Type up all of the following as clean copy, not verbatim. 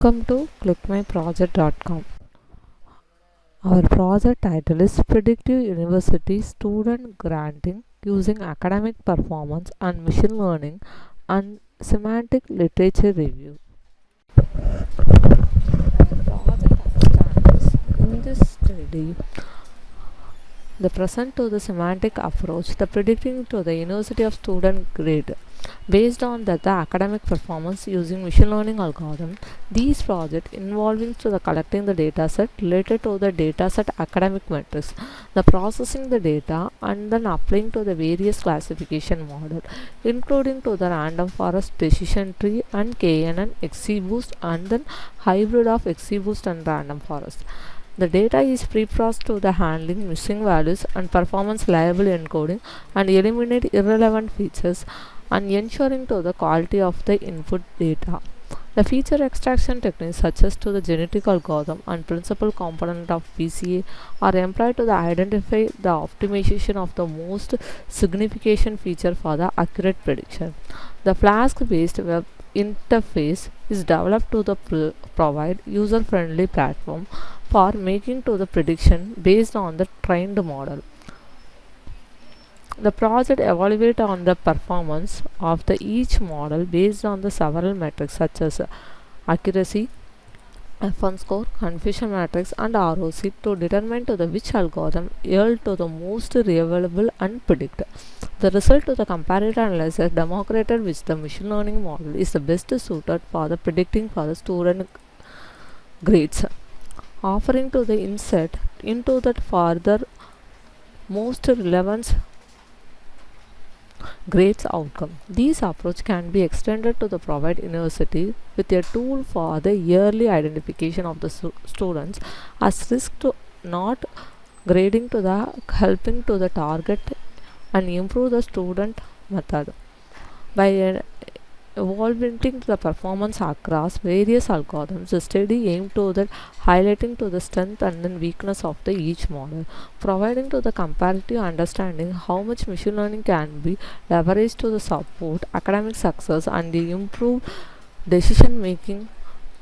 Welcome to ClickMyProject.com. Our project title is Predictive University Student Granting Using Academic Performance and Machine Learning and Semantic Literature Review. Project understands in this study the present to the semantic approach, the predicting to the university of student grade based on the academic performance using machine learning algorithm. These projects involving to the collecting the data set related to the data set academic metrics, the processing the data and then applying to the various classification model, including to the random forest decision tree and KNN XGBoost and then hybrid of XGBoost and random forest. The data is pre-processed to the handling missing values and performance liable encoding and eliminate irrelevant features and ensuring to the quality of the input data. The feature extraction techniques such as to the genetic algorithm and principal component of PCA are employed to the identify the optimization of the most significant feature for the accurate prediction. The Flask-based web interface is developed to the provide user-friendly platform for making to the prediction based on the trained model. The project evaluates on the performance of the each model based on the several metrics such as accuracy, F1 score, confusion matrix and ROC to determine to the which algorithm yield to the most reliable and predict. The result to the comparative analysis demonstrated which the machine learning model is the best suited for the predicting for the student grades, offering to the insight into that further most relevant grades outcome. This approach can be extended to the provide university with a tool for the yearly identification of the students as risk to not grading to the helping to the target and improve the student method by evaluating the performance across various algorithms. The study aimed to the highlighting to the strength and then weakness of the each model, providing to the comparative understanding how much machine learning can be leveraged to the support academic success and the improve decision making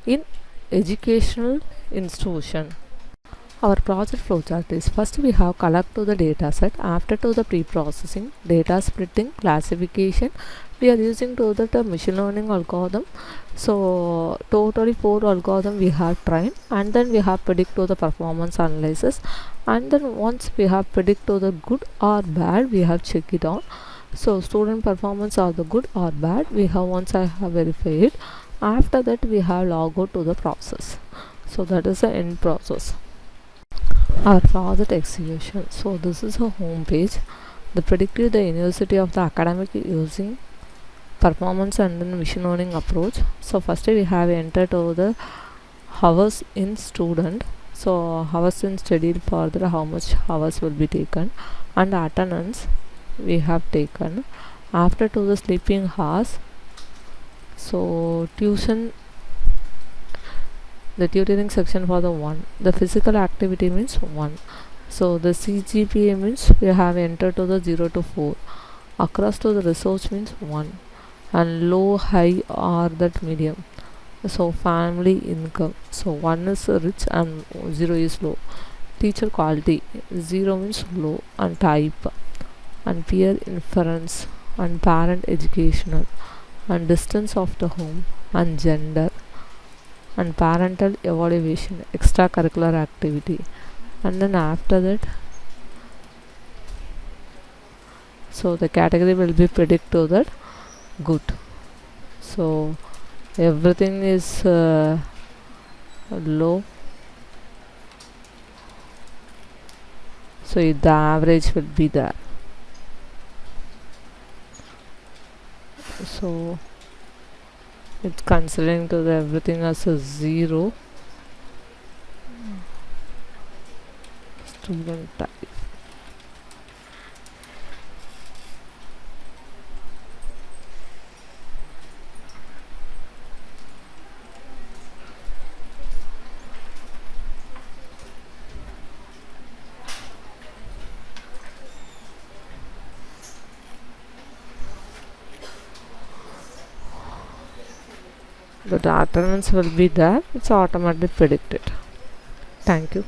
in educational institution. Our project flowchart is first we have collect to the data set, after to the pre-processing, data splitting, classification. We are using to the machine learning algorithm. So totally 4 algorithm we have trained and then we have predict to the performance analysis and then once we have predict to the good or bad we have check it on. So student performance are the good or bad we have once I have verified. After that we have log out to the process. So that is the end process. Our project execution. So this is a home page. The predictive the university of the academic using performance and then machine learning approach. So first we have entered over the hours in student. So hours in studied further how much hours will be taken and attendance we have taken. After to the sleeping hours. So tuition, the tutoring section for the 1, the physical activity means 1. So the CGPA means we have entered to the 0 to 4. Across to the research means 1 and low, high or that medium. So family income, so 1 is rich and 0 is low. Teacher quality, 0 means low and type and peer inference and parent educational and distance of the home and gender and parental evaluation, extracurricular activity. And then after that, so the category will be predict to that good. So everything is low, so the average will be there. So it's considering to the everything as a 0. Student type. the attendance will be there, it's automatically predicted. Thank you.